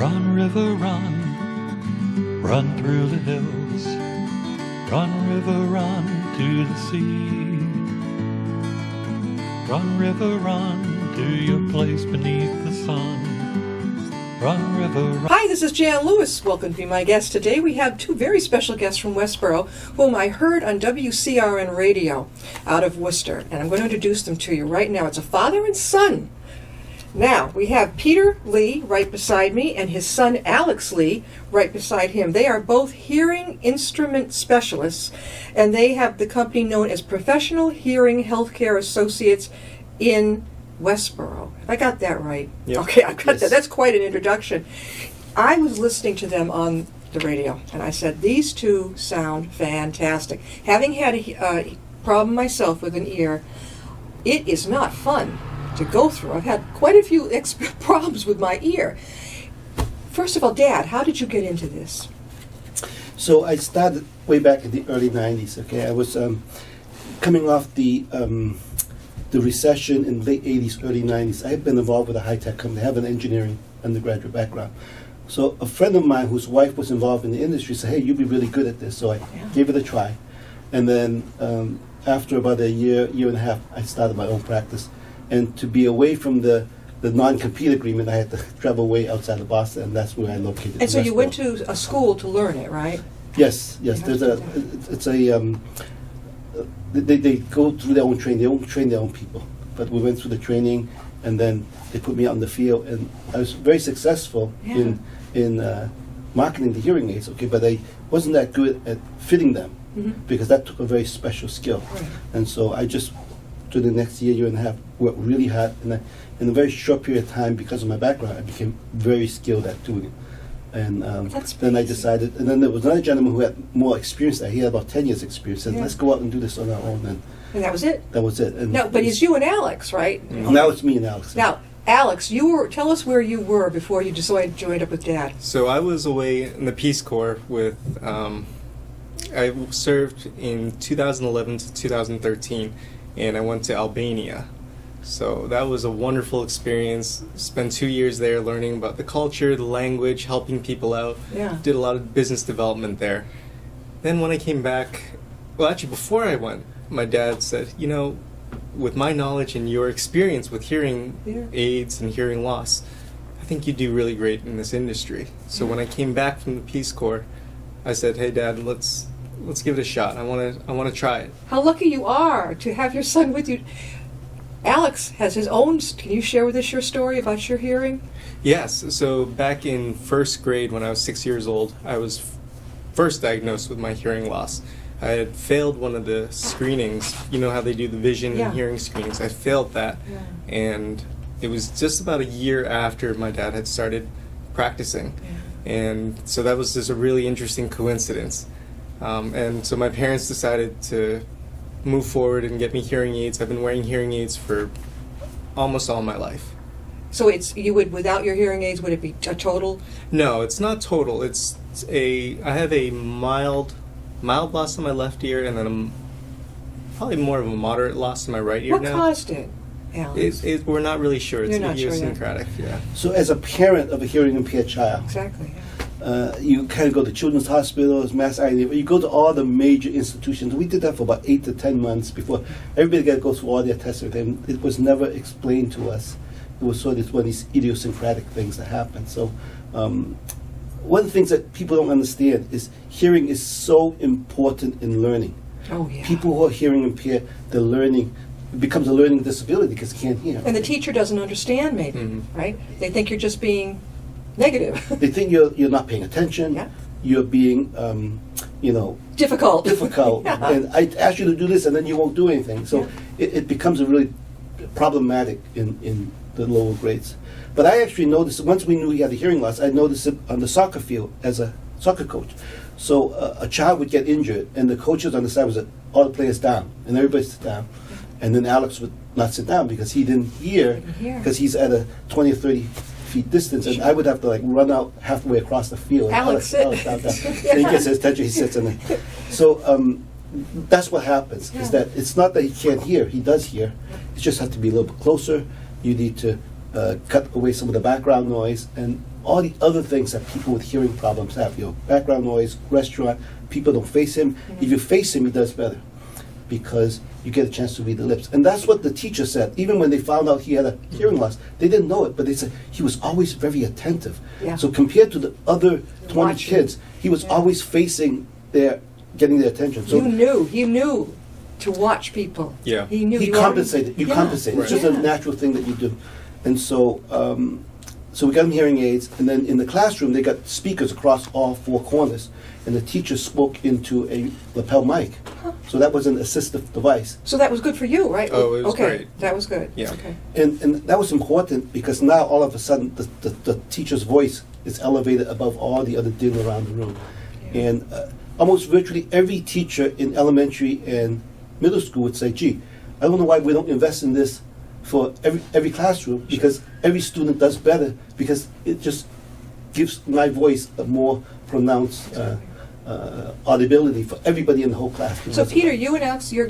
Run, river, run, run through the hills. Run, river, run to the sea. Run, river, run to your place beneath the sun. Run, river, run. Hi, this is Jan Lewis. Welcome to be my guest today. We have two very special guests from Westboro, whom I heard on WCRN radio out of Worcester. And I'm going to introduce them to you right now. It's a father and son. Now, we have Peter Lee right beside me and his son Alex Lee right beside him. They are both hearing instrument specialists, and they have the company known as Professional Hearing Healthcare Associates in Westboro. I got that right. Yep. Okay, I got Yes. that. That's quite an introduction. I was listening to them on the radio, and I said, these two sound fantastic. Having had a problem myself with an ear, it is not fun to go through. I've had quite a few problems with my ear. First of all, Dad, how did you get into this? So I started way back in the early 90s, okay? I was coming off the recession in late 80s, early 90s. I had been involved with a high-tech company. I have an engineering undergraduate background. So a friend of mine whose wife was involved in the industry said, hey, you'd be really good at this. So I gave it a try. And then after about a year and a half, I started my own practice. And to be away from the non-compete agreement, I had to travel way outside of Boston, and that's where I located. And so you went Westboro. to a school to learn it, right? Yes. You have There's to a. do that. It's a. They go through their own training. They don't train their own people. But we went through the training, and then they put me out in the field, and I was very successful Yeah. in marketing the hearing aids. Okay, but I wasn't that good at fitting them because that took a very special skill. Right. And so I just, to the next year and a half, worked really hard, and in a very short period of time, because of my background, I became very skilled at doing it. And That's then I amazing. decided, and then there was another gentleman who had more experience. He had about 10 years experience. Said, Yeah. let's go out and do this on our own. And And that was it? that was it. And No, but it's you and Alex, right? now it's me and Alex. Now, Alex, tell us where you were before you joined up with Dad. So I was away in the Peace Corps with, I served in 2011 to 2013, and I went to Albania. So that was a wonderful experience. Spent 2 years there learning about the culture, the language, helping people out. Yeah. Did a lot of business development there. Then when I came back, well, actually before I went, my dad said, you know, with my knowledge and your experience with hearing Yeah. aids and hearing loss, I think you do really great in this industry. So when I came back from the Peace Corps, I said, "Hey, Dad, let's give it a shot. I want to try it." How lucky you are to have your son with you. Alex has his own. Can you share with us your story about your hearing? Yes. So back in first grade, when I was 6 years old, I was first diagnosed with my hearing loss. I had failed one of the screenings. You know how they do the vision Yeah. and hearing screenings. I failed that, and it was just about a year after my dad had started practicing. And so that was just a really interesting coincidence. And so my parents decided to move forward and get me hearing aids. I've been wearing hearing aids for almost all my life. So you would, without your hearing aids, would it be a total? No, it's not total. I have a mild loss in my left ear, and then probably more of a moderate loss in my right ear What now. caused it, Alex? We're not really sure. It's You're not sure yet. idiosyncratic. Yeah. So as a parent of a hearing impaired child, Exactly. you kind of go to children's hospitals, Mass Eye, you go to all the major institutions. We did that for about 8 to 10 months before everybody got to go through all their tests. And it was never explained to us. It was sort of one of these idiosyncratic things that happen. So one of the things that people don't understand is hearing is so important in learning. Oh, yeah. People who are hearing impaired, they're learning, it becomes a learning disability because they can't hear. And the teacher doesn't understand, maybe, right? They think you're just being negative. They think you're not paying attention. Yeah. You're being, Difficult. difficult. Yeah. And I ask you to do this, and then you won't do anything. So Yeah. it becomes a really problematic in the lower grades. But I actually noticed, once we knew he had a hearing loss, I noticed it on the soccer field as a soccer coach. So a child would get injured, and the coaches on the side would say, all the players down, and everybody sit down. And then Alex would not sit down because he didn't hear, Didn't hear. because he's at a 20 or 30 feet distance, and I would have to run out halfway across the field. Alex, sit. down. And he gets his attention, he sits in it. So that's what happens, is that it's not that he can't hear, he does hear. It just has to be a little bit closer. You need to cut away some of the background noise, and all the other things that people with hearing problems have. Background noise, restaurant, people don't face him. If you face him, he does better because you get a chance to read the lips. And that's what the teacher said. Even when they found out he had a hearing loss, they didn't know it, but they said he was always very attentive. Yeah. So compared to the other 20 Watching. kids, he was always facing getting their attention. So He knew to watch people. Yeah. He knew. he you already- compensated. You Yeah. compensate. It's just a Yeah. natural thing that you do. And so, so we got them hearing aids, and then in the classroom they got speakers across all four corners, and the teacher spoke into a lapel mic. So that was an assistive device, So that was good for you, right? Oh, it was okay. great. That was good. Yeah. Okay. and that was important because now all of a sudden the teacher's voice is elevated above all the other din around the room, Yeah. and almost virtually every teacher in elementary and middle school would say, "Gee, I don't know why we don't invest in this for every classroom because every student does better because it just gives my voice a more pronounced audibility for everybody in the whole class." So Peter, you and Alex, your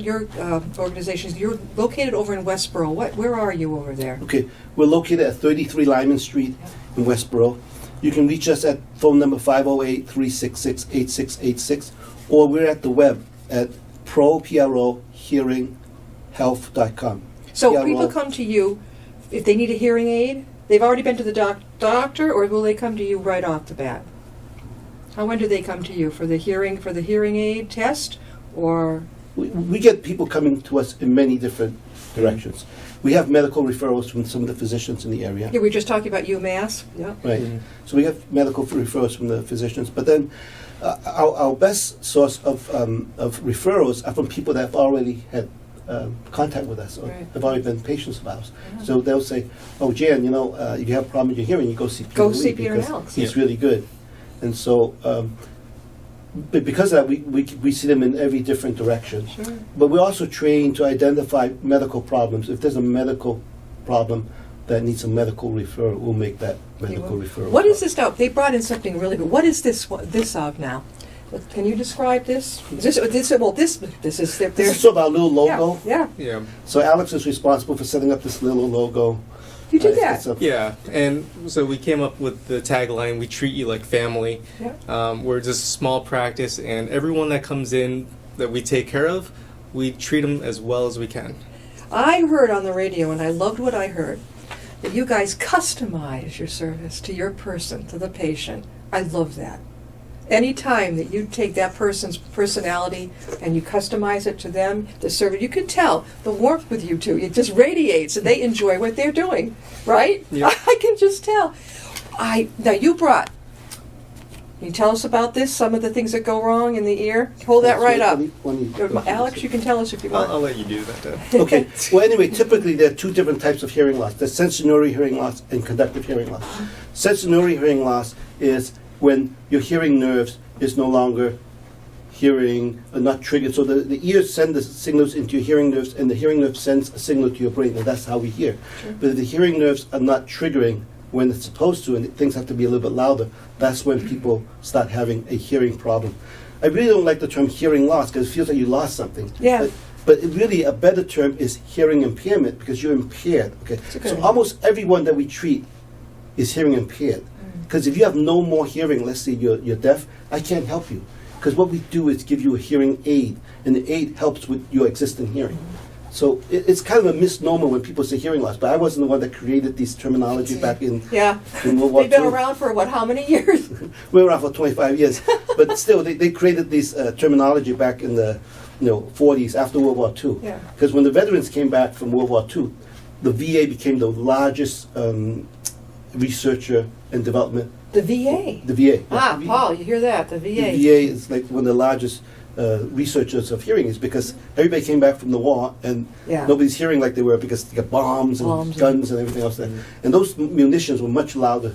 organizations, you're located over in Westboro. Where are you over there? Okay, we're located at 33 Lyman Street in Westboro. You can reach us at phone number 508-366-8686, or we're at the web at prohearinghealth.com. So PRO. people come to you if they need a hearing aid. They've already been to the doctor, or will they come to you right off the bat? When do they come to you for the hearing aid test, or We get people coming to us in many different directions. We have medical referrals from some of the physicians in the area. yeah, we were just talking about UMass. Yeah. Right. So we have medical referrals from the physicians, but then our best source of referrals are from people that have already had contact with us or Right. have already been patients of ours. So they'll say, "Oh, Jan, if you have a problem with your hearing, you go see Peter Go Lee see Peter and because Alex." he's Yeah. really good." And so, but because of that, we see them in every different direction. Sure. But we're also trained to identify medical problems. If there's a medical problem that needs a medical referral, we'll make that medical referral. What is this now? They brought in something really good. What is this of now? Can you describe this? This is This their is sort of our little logo. Yeah. Yeah. So Alex is responsible for setting up this little logo. You did It's that. a- Yeah, and so we came up with the tagline, "We treat you like family." Yeah. We're just a small practice, and everyone that comes in that we take care of, we treat them as well as we can. I heard on the radio, and I loved what I heard, that you guys customize your service to your person, to the patient. I love that. Any time that you take that person's personality and you customize it to them, the service, you can tell the warmth with you two. It just radiates, and they enjoy what they're doing, right? Yeah. I can just tell. Now you brought. Can you tell us about this? Some of the things that go wrong in the ear. Hold that right up. Alex, you can tell us if you want. I'll let you do that, Deb. Okay. Well, anyway, typically there are two different types of hearing loss. There's sensory hearing loss and conductive hearing loss. Sensory hearing loss is when your hearing nerves is no longer hearing, not triggered. So the ears send the signals into your hearing nerves, and the hearing nerve sends a signal to your brain, and that's how we hear. Sure. But if the hearing nerves are not triggering when it's supposed to, and things have to be a little bit louder, that's when people start having a hearing problem. I really don't like the term hearing loss because it feels like you lost something. Yeah. But it really, a better term is hearing impairment because you're impaired. Okay. It's a good So idea. almost everyone that we treat is hearing impaired. Because if you have no more hearing, let's say you're deaf, I can't help you. Because what we do is give you a hearing aid, and the aid helps with your existing hearing. So it's kind of a misnomer when people say hearing loss, but I wasn't the one that created these terminology back in Yeah. World War They've been II. around for how many years? We were around for 25 years, but still, they created these terminology back in the 40s after World War II. Yeah. Because when the veterans came back from World War II, the VA became the largest researcher and development. The VA. The VA. Ah, The Paul, you hear that? The VA. The VA is like one of the largest researchers of hearing, is because everybody came back from the war and Yeah. nobody's hearing like they were because they got bombs and Bombs and- guns and everything else. And those munitions were much louder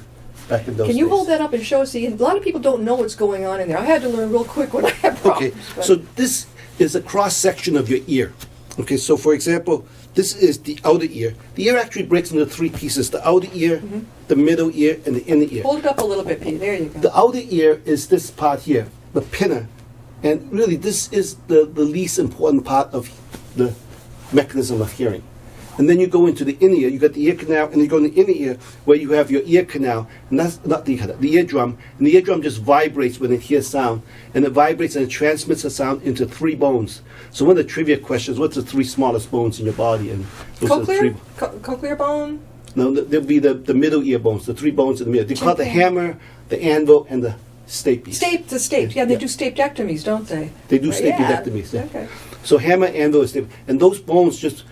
back in those days. Can you hold that up and show us? A lot of people don't know what's going on in there. I had to learn real quick when I had problems. Okay, but- so this is a cross section of your ear. Okay, so for example, this is the outer ear. The ear actually breaks into three pieces: the outer ear, the middle ear, and the inner ear. hold it up a little bit, Pete. There you go. The outer ear is this part here, the pinna. And really, this is the least important part of the mechanism of hearing. And then you go into the inner ear, you got the ear canal, and you go in the inner ear where you have your ear canal, and that's not the ear canal, the eardrum. And the eardrum just vibrates when it hears sound. And it vibrates and it transmits the sound into 3 bones. So one of the trivia questions, what's the 3 smallest bones in your body? And those are the Cochlear? 3. Cochlear bone? No, there'll be the middle ear bones, the 3 bones in the middle. They call it the Okay. hammer, the anvil, and the stapes. The staped. Yeah, they Yeah. do stapedectomies, don't they? They do Yeah. stapedectomies. Yeah. Okay. So hammer, anvil, and staple. And those bones just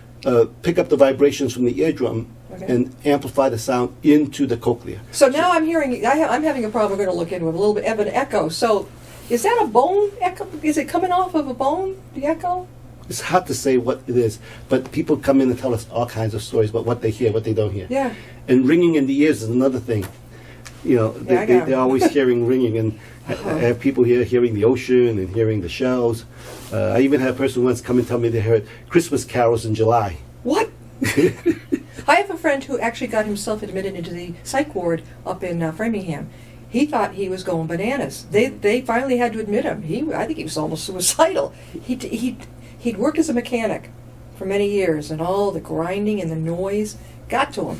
pick up the vibrations from the eardrum Okay. and amplify the sound into the cochlea. So now I'm hearing, I'm having a problem we're going to look into, a little bit of an echo. So is that a bone echo? Is it coming off of a bone, the echo? It's hard to say what it is, but people come in and tell us all kinds of stories about what they hear, what they don't hear. Yeah. And ringing in the ears is another thing. You know, Yeah, I got it. they're always hearing ringing, and I have people here hearing the ocean and hearing the shells. I even had a person once come and tell me they heard Christmas carols in July. What? I have a friend who actually got himself admitted into the psych ward up in Framingham. He thought he was going bananas. They finally had to admit him. I think he was almost suicidal. He'd worked as a mechanic for many years, and all the grinding and the noise got to him.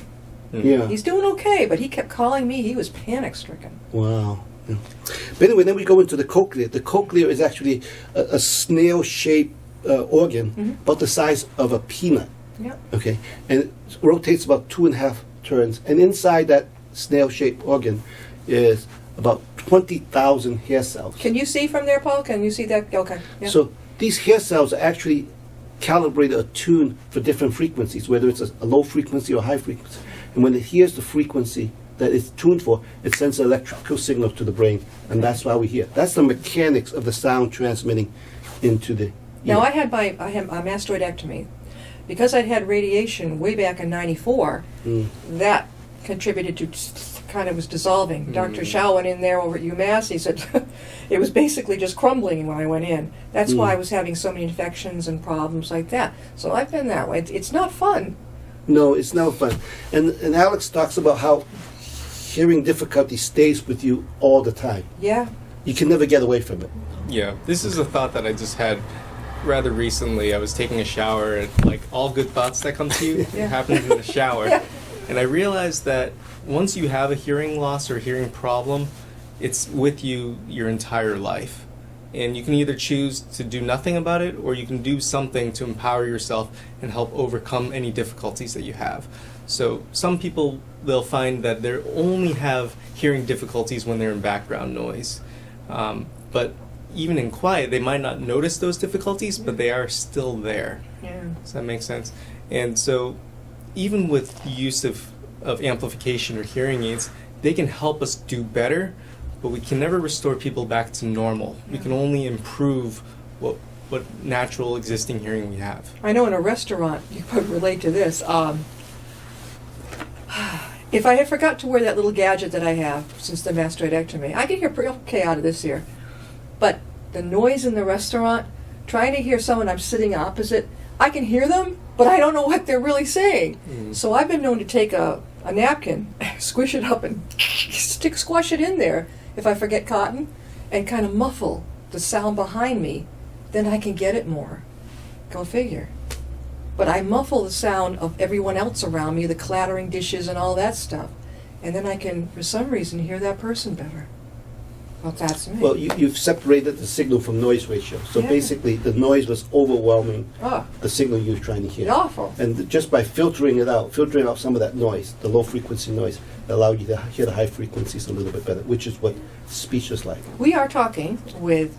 Yeah. He's doing okay, but he kept calling me. He was panic stricken. Wow. Yeah. But anyway, then we go into the cochlea. The cochlea is actually a snail-shaped organ, about the size of a peanut. Yeah. Okay, and it rotates about 2.5 turns. And inside that snail-shaped organ is about 20,000 hair cells. Can you see from there, Paul? Can you see that? Okay. Yeah. So these hair cells are actually calibrated or tuned for different frequencies, whether it's a low frequency or high frequency. And when it hears the frequency that it's tuned for, it sends an electrical signal to the brain, and that's why we hear. That's the mechanics of the sound transmitting into the ear. Now I had a mastoidectomy. Because I'd had radiation way back in '94, that contributed to kind of was dissolving. Dr. Shao went in there over at UMass. He said it was basically just crumbling when I went in. That's why I was having so many infections and problems like that. So I've been that way. It's not fun. No, it's no fun. And Alex talks about how hearing difficulty stays with you all the time. Yeah. You can never get away from it. Yeah, this is a thought that I just had rather recently. I was taking a shower, and like all good thoughts that come to you Yeah. happen in the shower. Yeah. And I realized that once you have a hearing loss or hearing problem, it's with you your entire life. And you can either choose to do nothing about it, or you can do something to empower yourself and help overcome any difficulties that you have. So some people, they'll find that they only have hearing difficulties when they're in background noise. But even in quiet, they might not notice those difficulties, but they are still there. Yeah. Does that make sense? And so even with the use of amplification or hearing aids, they can help us do better, but we can never restore people back to normal. We can only improve what natural existing hearing we have. I know in a restaurant, you could relate to this. If I had forgot to wear that little gadget that I have since the mastoidectomy, I could hear pretty okay out of this ear. But the noise in the restaurant, trying to hear someone I'm sitting opposite, I can hear them, but I don't know what they're really saying. So I've been known to take a napkin, squish it up, and squash it in there if I forget cotton, and kind of muffle the sound behind me. Then I can get it more. Go figure. But I muffle the sound of everyone else around me, the clattering dishes and all that stuff. And then I can, for some reason, hear that person better. Well, that's me. Well, you've separated the signal from noise ratio. So Yeah. basically, the noise was overwhelming Oh, the signal you were trying to hear. it's awful. And just by filtering out some of that noise, the low frequency noise, it allowed you to hear the high frequencies a little bit better, which is what speech is like. We are talking with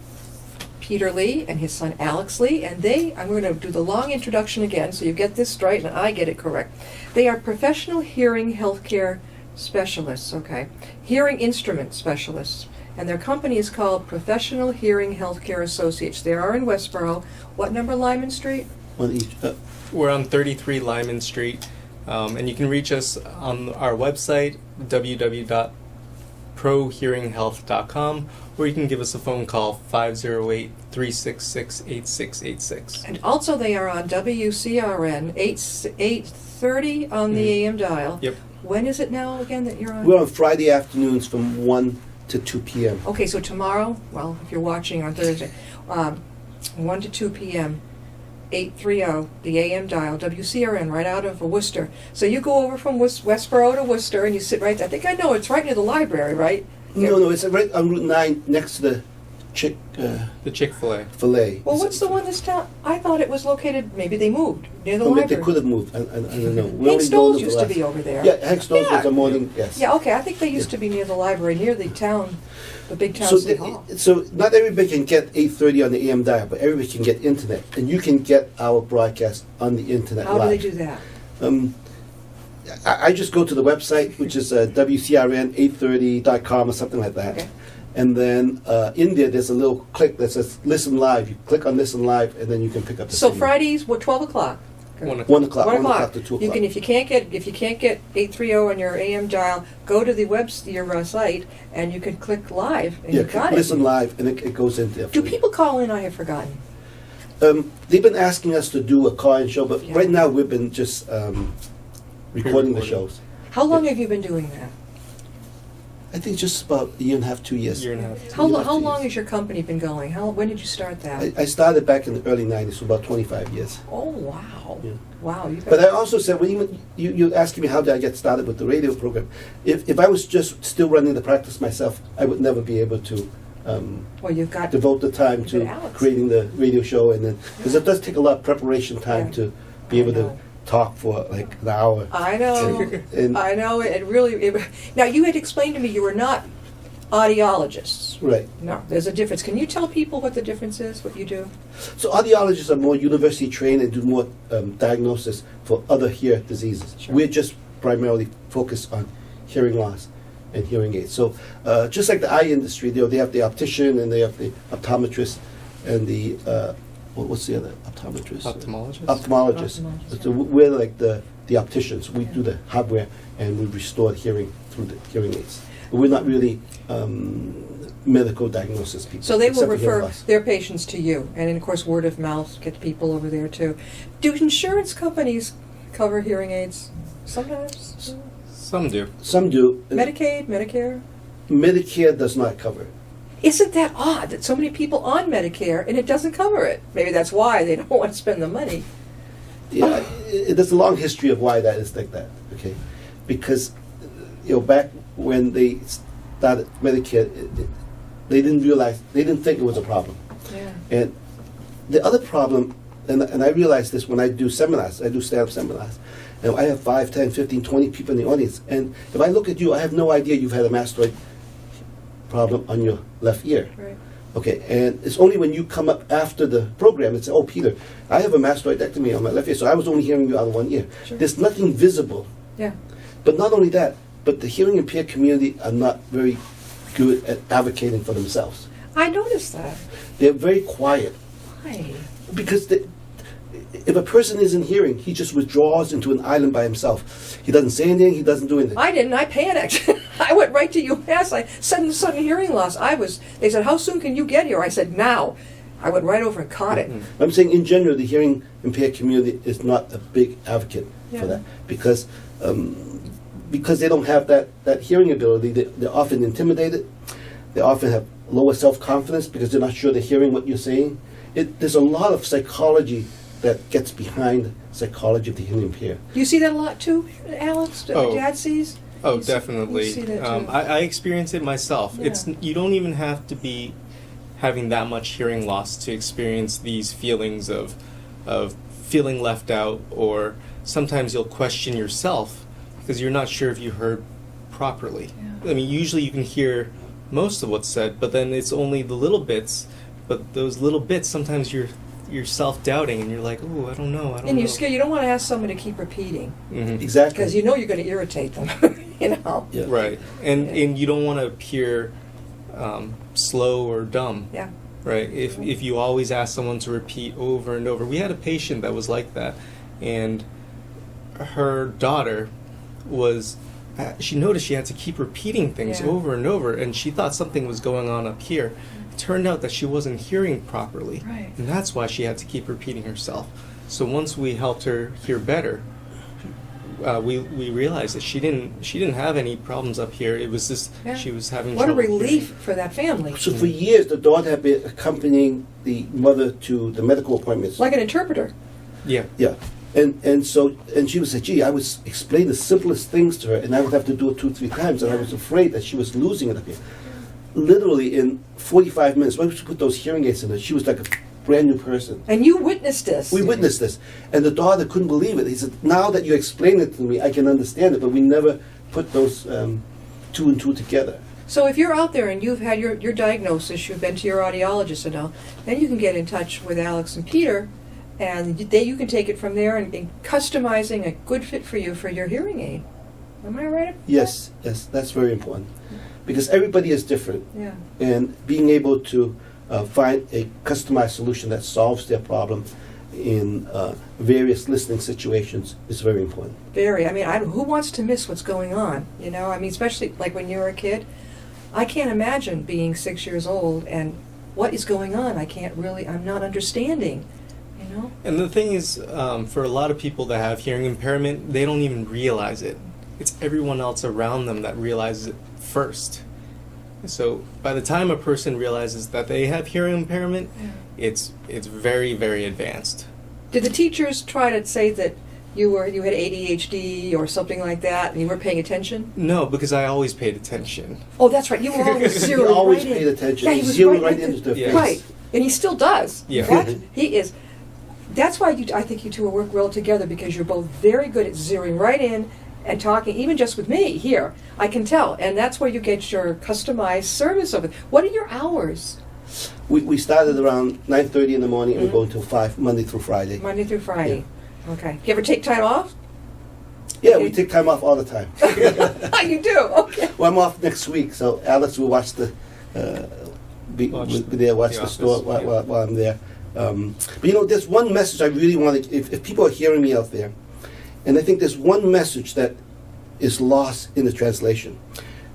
Peter Lee and his son Alex Lee, and I'm going to do the long introduction again so you get this straight and I get it correct. They are professional hearing healthcare specialists, okay? Hearing instrument specialists. And their company is called Professional Hearing Healthcare Associates. They are in Westboro. What number Lyman Street? On each, We're on 33 Lyman Street, and you can reach us on our website, www.prohearinghealth.com, or you can give us a phone call, 508-366-8686. And also they are on WCRN 830 on the AM dial. Yep. When is it now again that you're on? we're on Friday afternoons from 1 to 2 p.m. Okay, so tomorrow, well, if you're watching on Thursday, 1 to 2 p.m., 830, the AM dial, WCRN, right out of Worcester. So you go over from Westboro to Worcester, and you sit right, I think I know, it's right near the library, right? No, it's right on Route 9 next to the The Chick-fil-A. Filet. Well, what's the one that's down? I thought it was located, maybe they moved, near the Oh, library. they could have moved. I don't know. We Hank only know Stoll's the used to last- be over there. Yeah, Hank Stoll's Yeah. was a morning, yes. Yeah, okay, I think they used to be near the library, near the town, the big town So, city hall. so not everybody can get 830 on the AM dial, but everybody can get internet. And you can get our broadcast on the internet How live. do they do that? I just go to the website, which is WCRN830.com or something like that. Okay. And then in there's a little click that says Listen Live. You click on Listen Live, and then you can pick up the So signal. Fridays, what, 12 o'clock? 1 o'clock. 1 o'clock, 1 1 o'clock to 2 You o'clock. can, if you can't get 830 on your AM dial, go to the your site, and you can click live, and Yeah, you got Listen it. Live, and it goes in there. Do people call in? I have forgotten. They've been asking us to do a call-in show, but Yeah. right now we've been just recording the Pre-recording. shows. How long have you been doing that? I think just about a year and a half, 2 years. Year and a half. How, Year and a half, how 2 long years. has your company been going? When did you start that? I started back in the early 90s, so about 25 years. Oh, wow. Yeah. Wow. You But I also said, when you're asking me how did I get started with the radio program, if I was just still running the practice myself, I would never be able to well, you've got devote the time But to Alex- creating the radio show, and then because it does take a lot of preparation time Yeah. to be able I to know. talk for like an hour. I know. And- I know. It really. Now, you had explained to me you were not audiologists. Right. No, there's a difference. Can you tell people what the difference is, what you do? So audiologists are more university trained and do more diagnosis for other ear diseases. Sure. We're just primarily focused on hearing loss and hearing aids. So just like the eye industry, they have the optician and they have the optometrist and the what's the other optometrist? Ophthalmologist? Ophthalmologist. Ophthalmologist. So we're like the opticians. We do the hardware and we restore hearing through the hearing aids. But we're not really medical diagnosis people. So they will except for hearing refer loss. their patients to you, and then of course word of mouth gets people over there too. Do insurance companies cover hearing aids? Sometimes. Some do. Some do. Medicaid, Medicare. Medicare does not cover it. Isn't that odd that so many people on Medicare and it doesn't cover it? Maybe that's why they don't want to spend the money. Yeah, there's a long history of why that is like that. Okay, because back when they started Medicare, they didn't think it was a problem. Yeah. And the other problem, and I realize this when I do seminars, I do stand-up seminars, and I have 5, 10, 15, 20 people in the audience, and if I look at you, I have no idea you've had a mastoid problem on your left ear. Right. Okay, and it's only when you come up after the program and say, "Oh, Peter, I have a mastoidectomy on my left ear, so I was only hearing you out of one ear." Sure. There's nothing visible. Yeah. But not only that, but the hearing impaired community are not very good at advocating for themselves. I noticed that. They're very quiet Why? because if a person isn't hearing, he just withdraws into an island by himself. He doesn't say anything. He doesn't do anything. I didn't. I panicked. I went right to UMass. I sudden hearing loss. They said, "How soon can you get here?" I said, "Now." I went right over and caught it. I'm saying in general, the hearing impaired community is not a big advocate Yeah. for that because they don't have that hearing ability. They're often intimidated. They often have lower self-confidence because they're not sure they're hearing what you're saying. There's a lot of psychology that gets behind psychology of the hearing impaired. Do you see that a lot too, Alex? Oh. Dad sees? Oh, You see- definitely. you see that too. I experience it myself. Yeah. You don't even have to be having that much hearing loss to experience these feelings of feeling left out, or sometimes you'll question yourself because you're not sure if you heard properly. Yeah. I mean, usually you can hear most of what's said, but then it's only the little bits. But those little bits, sometimes you're self-doubting, and you're like, "Oh, I don't know. I don't And know." you're scared. You don't want to ask someone to keep repeating Mhm. Exactly. because you know you're going to irritate them. You know. Yeah. Right, and Yeah. and you don't want to appear slow or dumb. Yeah. Right. If you always ask someone to repeat over and over, we had a patient that was like that, and her daughter was. She noticed she had to keep repeating things Yeah. over and over, and she thought something was going on up here. It turned out that she wasn't hearing properly, Right. and that's why she had to keep repeating herself. So once we helped her hear better, we realized that she didn't have any problems up here. It was just Yeah. she was having What a trouble relief hearing. for that family. So for years, the daughter had been accompanying the mother to the medical appointments. Like an interpreter. Yeah. Yeah. And she would say, gee, I would explain the simplest things to her, and I would have to do it 2-3 times, and I was afraid that she was losing it up here. Literally in 45 minutes, once we put those hearing aids in her, she was like a brand new person. And you witnessed this. We witnessed this, and the daughter couldn't believe it. He said, now that you explain it to me, I can understand it, but we never put those 2 and 2 together. So if you're out there and you've had your diagnosis, you've been to your audiologist and all, then you can get in touch with Alex and Peter, and you can take it from there and customizing a good fit for you for your hearing aid. Am I right? Yes, that's very important. Because everybody is different, Yeah. and being able to find a customized solution that solves their problem in various listening situations is very important. Very. I mean, who wants to miss what's going on? You know, I mean, especially like when you were a kid. I can't imagine being 6 years old and what is going on. I'm not understanding, you know? And the thing is, for a lot of people that have hearing impairment, they don't even realize it. It's everyone else around them that realizes it first. So by the time a person realizes that they have hearing impairment, it's very, very advanced. Did the teachers try to say that you had ADHD or something like that and you weren't paying attention? No, because I always paid attention. Oh, that's right. You were always He zeroing always right paid in. attention. Yeah, He he was zeroed right right into into their Yeah. face. Right. And he still does. Yeah. He is. That's why I think you two will work well together, because you're both very good at zeroing right in and talking, even just with me here. I can tell. And that's where you get your customized service of it. What are your hours? We started around 9:30 in the morning and we go until 5, Monday through Friday. Monday through Friday. Okay. You ever take time off? Yeah, we take time off all the time. You do? Okay. Well, I'm off next week, so Alex will watch be there, watch the store office, while I'm there. But you know, there's one message I really want to, if people are hearing me out there, and I think there's one message that is lost in the translation.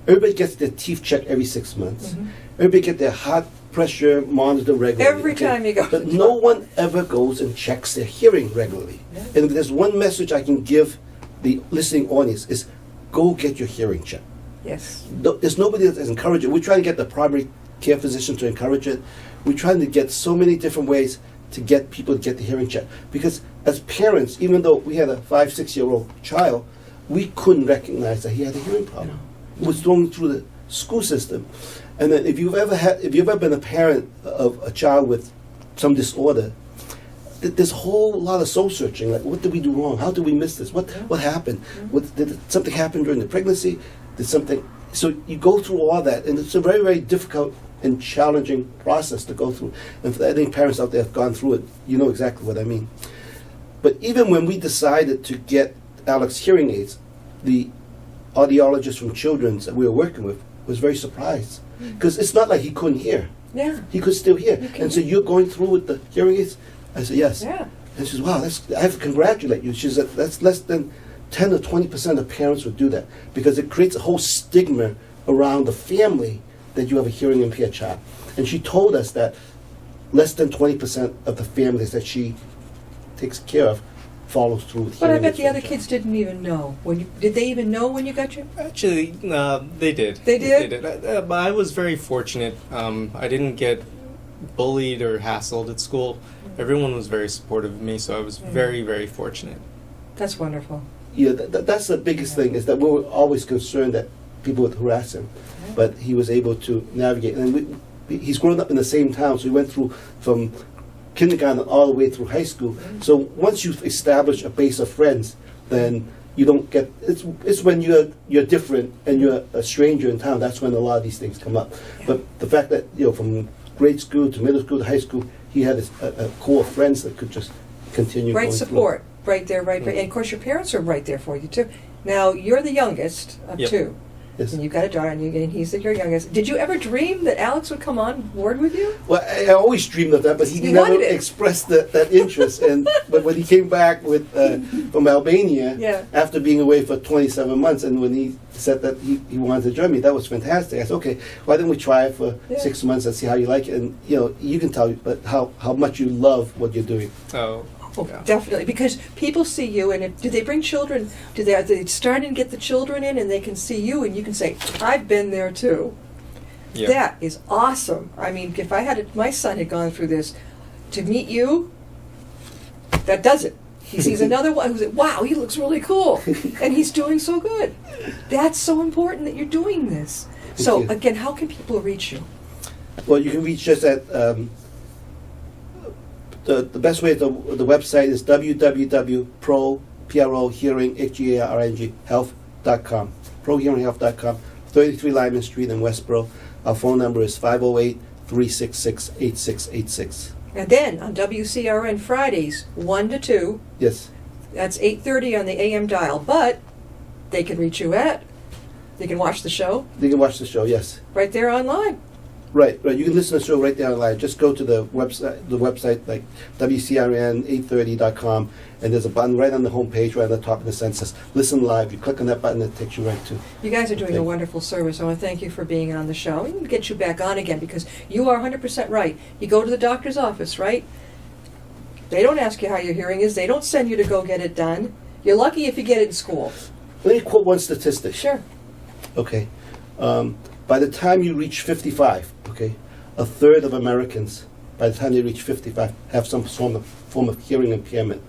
Everybody gets their teeth checked every 6 months. Mhm. Everybody get their heart pressure monitored regularly. Every time you go. But no one ever goes and checks their hearing regularly. Yeah. And if there's one message I can give the listening audience is go get your hearing checked. Yes. There's nobody that's encouraging it. We're trying to get the primary care physician to encourage it. We're trying to get so many different ways to get people to get the hearing check. Because as parents, even though we had a 5-6-year-old child, we couldn't recognize that he had a hearing problem. It was going through the school system. And then if you've ever been a parent of a child with some disorder, there's a whole lot of soul searching. Like, what did we do wrong? How did we miss this? What happened? Did something happen during the pregnancy? Did something? So you go through all that, and it's a very, very difficult and challenging process to go through. And for any parents out there have gone through it, you know exactly what I mean. But even when we decided to get Alex hearing aids, the audiologist from Children's that we were working with was very surprised, because it's not like he couldn't hear. Yeah. He could still hear. You can And so you're going through with the hearing aids? I said, yes. Yeah. And she says, wow, I have to congratulate you. She said, that's less than 10 or 20% of parents would do that, because it creates a whole stigma around the family that you have a hearing impaired child. And she told us that less than 20% of the families that she takes care of follows through with But I hearing bet aids the for other child. kids didn't even know. Did they even know when you got your? Actually, they did. They did? They did. But I was very fortunate. I didn't get bullied or hassled at school. Everyone was very supportive of me, so I was very, very fortunate. That's wonderful. Yeah, that's the biggest thing, is that we were always concerned that people would harass him. But he was able to navigate. And he's grown up in the same town, so he went through from kindergarten all the way through high school. So once you've established a base of friends, then you don't get, it's when you're different and you're a stranger in town, that's when a lot of these things come up. But the fact that, you know, from grade school to middle school to high school, he had a core of friends that could just continue Great going support. Right there, right there. And of course your parents are right there for you too. Now, you're the youngest of Yep. two. through. Yes. And you've got a daughter, and he's your youngest. Did you ever dream that Alex would come on board with you? Well, I always dreamed of that, but he You never wanted it. expressed that interest. But when he came back with from Albania, Yeah. after being away for 27 months, and when he said that he wanted to join me, that was fantastic. I said, okay, why don't we try it for Yeah. 6 months and see how you like it? And you know, you can tell but how much you love what you're doing. Oh, Oh, Yeah. definitely, because people see you, and do they bring children? Are they starting to get the children in, and they can see you, and you can say, "I've been there too." Yeah. That is awesome. I mean, if my son had gone through this, to meet you, that does it. He sees another one who's like, "Wow, he looks really cool," and he's doing so good. That's so important that you're doing this. So you. again, how can people reach you? Well, you can reach us at the best way. The website is www.prohearinghealth.com. Prohearinghealth.com. 33 Lyman Street in Westboro. Our phone number is 508-366-8686. And then on WCRN Fridays, 1 to 2, Yes. that's 8:30 on the AM dial. But they can reach you they can watch the show You can watch the show. Yes. right there online. Right. You can listen to the show right there online. Just go to the website like WCRN830.com, and there's a button right on the homepage, right on the top of the sentence says "Listen Live." You click on that button, it takes you right to. You guys are doing Okay. a wonderful service. I want to thank you for being on the show and get you back on again, because you are 100% right. You go to the doctor's office, right? They don't ask you how your hearing is. They don't send you to go get it done. You're lucky if you get it in school. Let me quote one statistic. Sure. Okay. By the time you reach 55, okay, a third of Americans, by the time they reach 55, have some form of hearing impairment.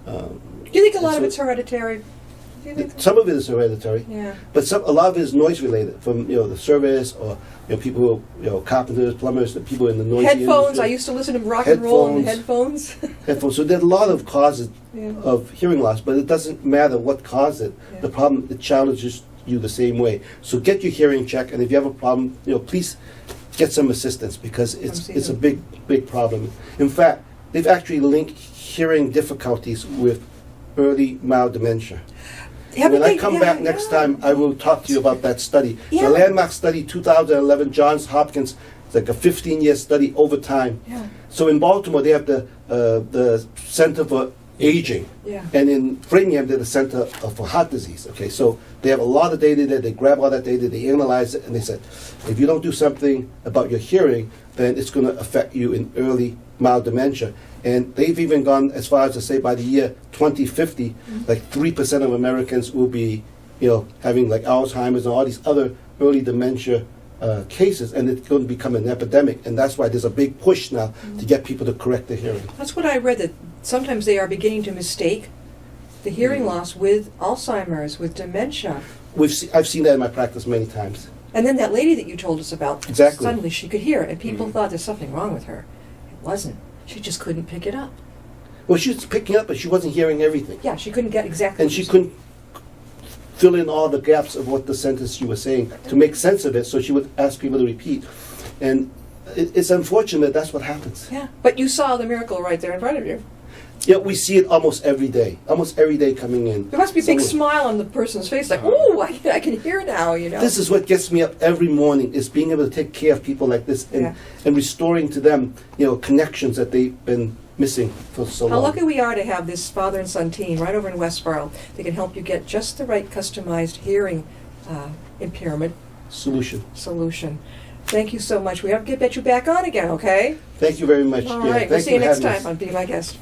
Do you think a lot And of so- it's hereditary? Do you think? Some of it is hereditary, Yeah. but a lot of it is noise related from the service or people who carpenters, plumbers, the people in the noisy Headphones. industry. I used to listen to rock and roll in headphones. Headphones. So there's a lot of causes Yeah. of hearing loss, but it doesn't matter what caused it. Yeah. The problem, it challenges you the same way. So get your hearing checked, and if you have a problem, please get some assistance, because see it's a them. big problem. In fact, they've actually linked hearing difficulties with early mild dementia. When I come back next time, I will talk to you about that study. Yeah. The landmark study, 2011, Johns Hopkins. It's like a 15-year study over time. Yeah. So in Baltimore, they have the Center for Aging. Yeah. And in Framingham, they're the Center for Heart Disease. Okay, so they have a lot of data there. They grab all that data, they analyze it, and they said, if you don't do something about your hearing, then it's going to affect you in early mild dementia. And they've even gone as far as to say by the year 2050, like 3% of Americans will be, having like Alzheimer's and all these other early dementia cases, and it's going to become an epidemic. And that's why there's a big push now to get people to correct their hearing. That's what I read, that sometimes they are beginning to mistake the hearing loss with Alzheimer's, with dementia. I've seen that in my practice many times. And then that lady that you told us about, Exactly. suddenly she could hear, and people thought there's something wrong with her. It wasn't. She just couldn't pick it up. Well, she was picking up, but she wasn't hearing everything. Yeah, she couldn't get exactly. And she couldn't fill in all the gaps of what the sentence she was saying to make sense of it, so she would ask people to repeat. And it's unfortunate that's what happens. Yeah, but you saw the miracle right there in front of you. Yeah, we see it almost every day coming in. There must be a big Someone- smile on the person's face, like, "Ooh, I can hear now," This is what gets me up every morning, is being able to take care of people like this and, Yeah. and restoring to them, connections that they've been missing for so How long. lucky we are to have this father and son team right over in Westboro. They can help you get just the right customized hearing impairment Solution. solution. Thank you so much. We have to get you back on again, okay? Thank you very much. All Yeah, right. We'll thank see you for next having time us. on Be My Guest.